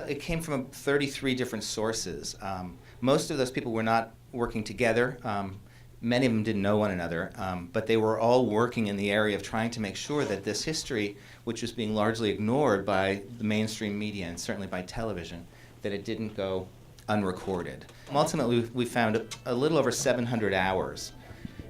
it came from 33 different sources. Most of those people were not working together. Many of them didn't know one another, but they were all working in the area of trying to make sure that this history, which was being largely ignored by the mainstream media and certainly by television, that it didn't go unrecorded. Ultimately, we found a little over 700 hours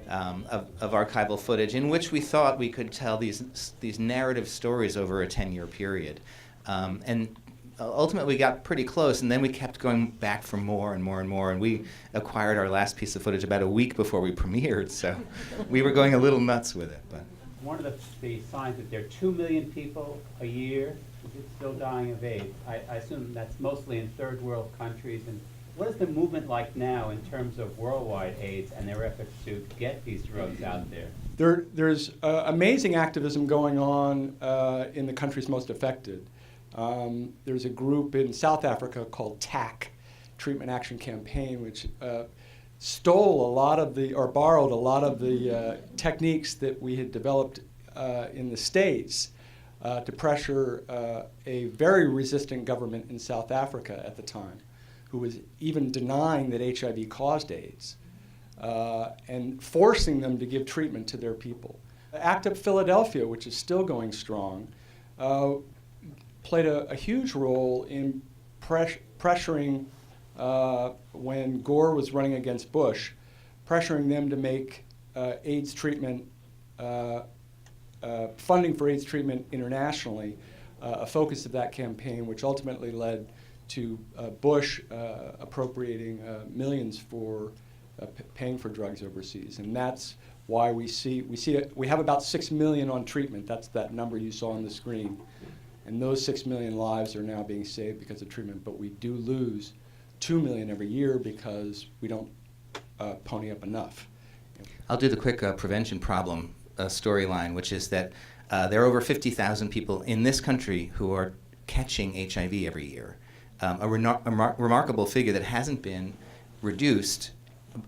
of archival footage in which we thought we could tell these narrative stories over a 10-year period. And ultimately, we got pretty close, and then we kept going back for more and more and more, and we acquired our last piece of footage about a week before we premiered, so we were going a little nuts with it. But one of the signs that there are 2 million people a year still dying of AIDS. I assume that's mostly in third world countries. And what is the movement like now in terms of worldwide AIDS and their efforts to get these drugs out there? There's amazing activism going on in the countries most affected. There's a group in South Africa called TAC, Treatment Action Campaign, which stole a lot of the, or borrowed a lot of the techniques that we had developed in the States to pressure a very resistant government in South Africa at the time, who was even denying that HIV caused AIDS, and forcing them to give treatment to their people. ACT UP Philadelphia, which is still going strong, played a huge role in pressuring, when Gore was running against Bush, pressuring them to make AIDS treatment, funding for AIDS treatment internationally, a focus of that campaign, which ultimately led to Bush appropriating millions for paying for drugs overseas. And that's why we have about 6 million on treatment. That's that number you saw on the screen. And those 6 million lives are now being saved because of treatment, but we do lose 2 million every year because we don't pony up enough. I'll do the quick prevention problem storyline, which is that there are over 50,000 people in this country who are catching HIV every year. A remarkable figure that hasn't been reduced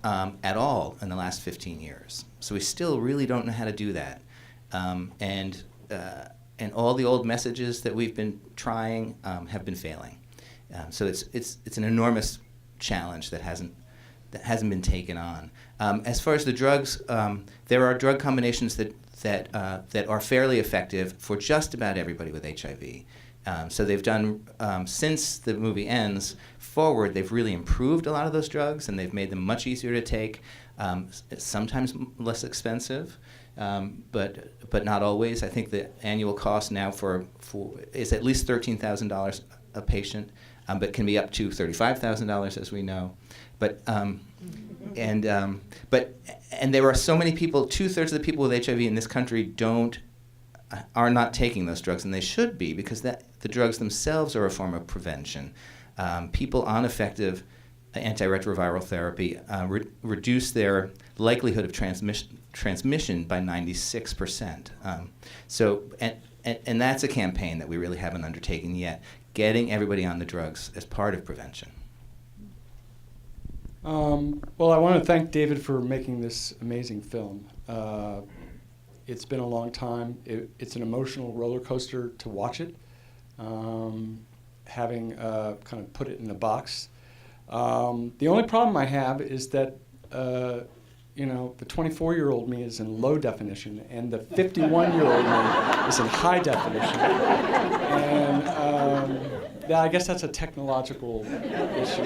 at all in the last 15 years. So we still really don't know how to do that. And all the old messages that we've been trying have been failing. So it's an enormous challenge that hasn't been taken on. As far as the drugs, there are drug combinations that are fairly effective for just about everybody with HIV. So they've done, since the movie ends forward, they've really improved a lot of those drugs, and they've made them much easier to take, sometimes less expensive, but not always. I think the annual cost now is at least $13,000 a patient, but can be up to $35,000, as we know. But and there are so many people. 2/3 of the people with HIV in this country are not taking those drugs, and they should be, because the drugs themselves are a form of prevention. People on effective antiretroviral therapy reduce their likelihood of transmission by 96%. And that's a campaign that we really haven't undertaken yet, getting everybody on the drugs as part of prevention. Well, I want to thank David for making this amazing film. It's been a long time. It's an emotional roller coaster to watch it, having kind of put it in a box. The only problem I have is that the 24-year-old me is in low definition, and the 51-year-old me is in high definition. And I guess that's a technological issue.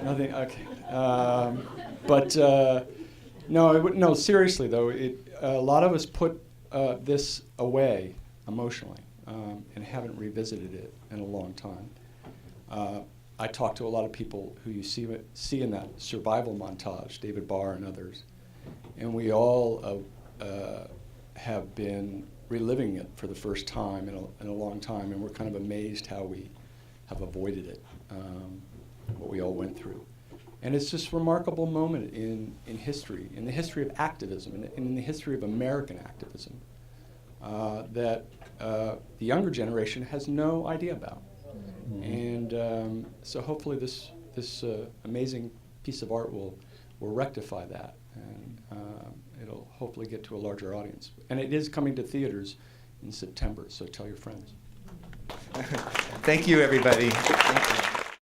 Nothing. Okay. No. Seriously though, a lot of us put this away emotionally and haven't revisited it in a long time. I talk to a lot of people who you see in that survival montage, David Barr and others, and we all have been reliving it for the first time in a long time, and we're kind of amazed how we have avoided it, what we all went through. And it's just a remarkable moment in history, in the history of activism, and in the history of American activism, that the younger generation has no idea about. And so hopefully this amazing piece of art will rectify that, and it'll hopefully get to a larger audience. And it is coming to theaters in September, so tell your friends. Thank you, everybody.